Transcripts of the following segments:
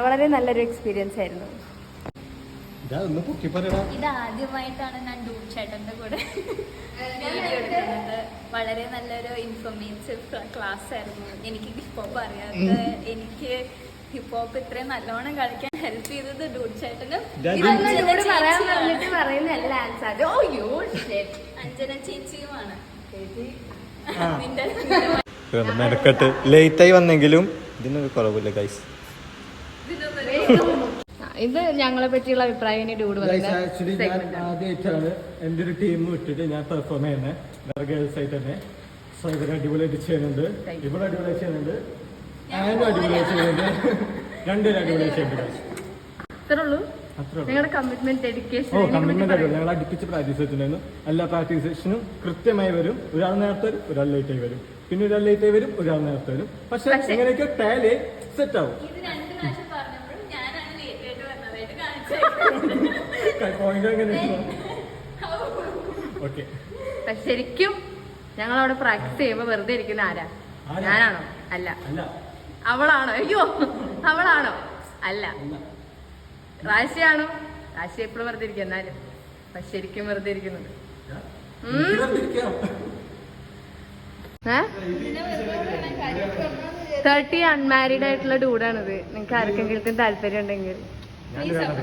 വളരെ നല്ലൊരു എക്സ്പീരിയൻസ് ആയിരുന്നു. ഇത് ആദ്യമായിട്ടാണ് ഞാൻ ഡൂഡ് ചേട്ടന്റെ കൂടെ വീഡിയോ എടുക്കുന്നത്. വളരെ നല്ലൊരു ഇൻഫോർമേറ്റീവ് ക്ലാസ് ആയിരുന്നു. എനിക്ക് ഹിപ്പ് ഹോപ്പ് അറിയാത്ത എനിക്ക് ഹിപ്പ് ഹോപ്പ് ഇത്രയും നല്ലോണം കളിക്കാൻ ഹെൽപ്പ് ചെയ്തത് ഡൂഡ് ചേട്ടനും അഞ്ജന ചേച്ചിയുമാണ്. മെനക്കെട്ട് ലേറ്റായി വന്നെങ്കിലും ഇതിനൊരു കുറവില്ല ഗൈസ്. ഇത് ഞങ്ങളെ പറ്റിയുള്ള അഭിപ്രായം ആക്ച്വലി ഞാൻ ആദ്യമായിട്ടാണ് എൻ്റെ ഒരു ടീം വിട്ടിട്ട് ഞാൻ പെർഫോം ചെയ്യുന്നത്. വേറെ ഗേൾസ് ആയിട്ട് തന്നെ. സോ ഇവർ അടിപൊളിയായിട്ട് ചെയ്യുന്നുണ്ട്, ഇവിടെ അടിപൊളിയായി ചെയ്യുന്നുണ്ട്, ആൻഡ് അടിപൊളിയായി ചെയ്യുന്നുണ്ട്. രണ്ടുപേരും അടിപൊളിയായി ചെയ്യുന്നുണ്ട്. അത്രേ ഉള്ളൂ ഞങ്ങളുടെ കമ്മിറ്റ്മെന്റ്, ഡെഡിക്കേഷൻ. കമ്മിറ്റ്മെന്റ് ആയിട്ട് ഞങ്ങൾ അടുപ്പിച്ച് പ്രാക്ടീസ് വെച്ചിട്ടുണ്ടായിരുന്നു. എല്ലാ പ്രാക്ടീസ് സെഷനും കൃത്യമായി വരും. ഒരാൾ നേരത്തെ വരും, ഒരാൾ ലേറ്റായി വരും, പിന്നെ ഒരാൾ ലേറ്റായി വരും, ഒരാൾ നേരത്തെ വരും. പക്ഷെ എങ്ങനെയൊക്കെ ടാലി സെറ്റ് ആവും. ശരിക്കും ഞങ്ങളവിടെ പ്രാക്ടീസ് ചെയ്യുമ്പോ വെറുതെ ഇരിക്കുന്ന ആരാ? ഞാനാണോ? അല്ല. അവളാണോ? അയ്യോ, അവളാണോ? അല്ല. റാശിയാണോ? റാശി എപ്പോഴും വെറുതെ ഇരിക്കും. എന്നാലും ശരിക്കും വെറുതെ ഇരിക്കുന്നുണ്ട്. 30 അൺമാരീഡ് ആയിട്ടുള്ള ഡൂഡാണിത്. നിങ്ങൾക്ക് ആർക്കെങ്കിലും താല്പര്യം ഉണ്ടെങ്കിൽ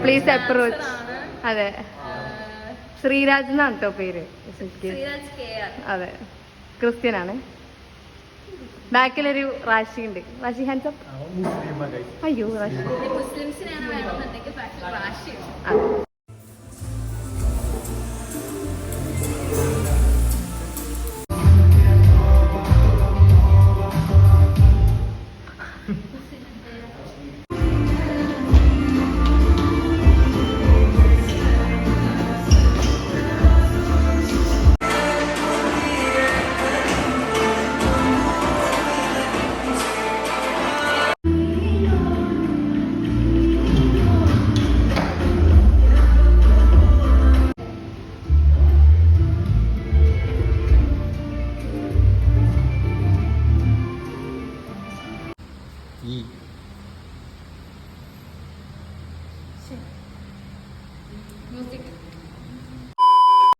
പ്ലീസ് അപ്രോച്ച്. അതെ, ശ്രീരാജ് എന്നാണ് കേട്ടോ പേര്. അതെ, ക്രിസ്ത്യനാണ്. ബാക്കിലൊരു റാശി ഉണ്ട്. റാശി ഹാൻഡ്സ് അപ്പ്. അയ്യോ, റാശി.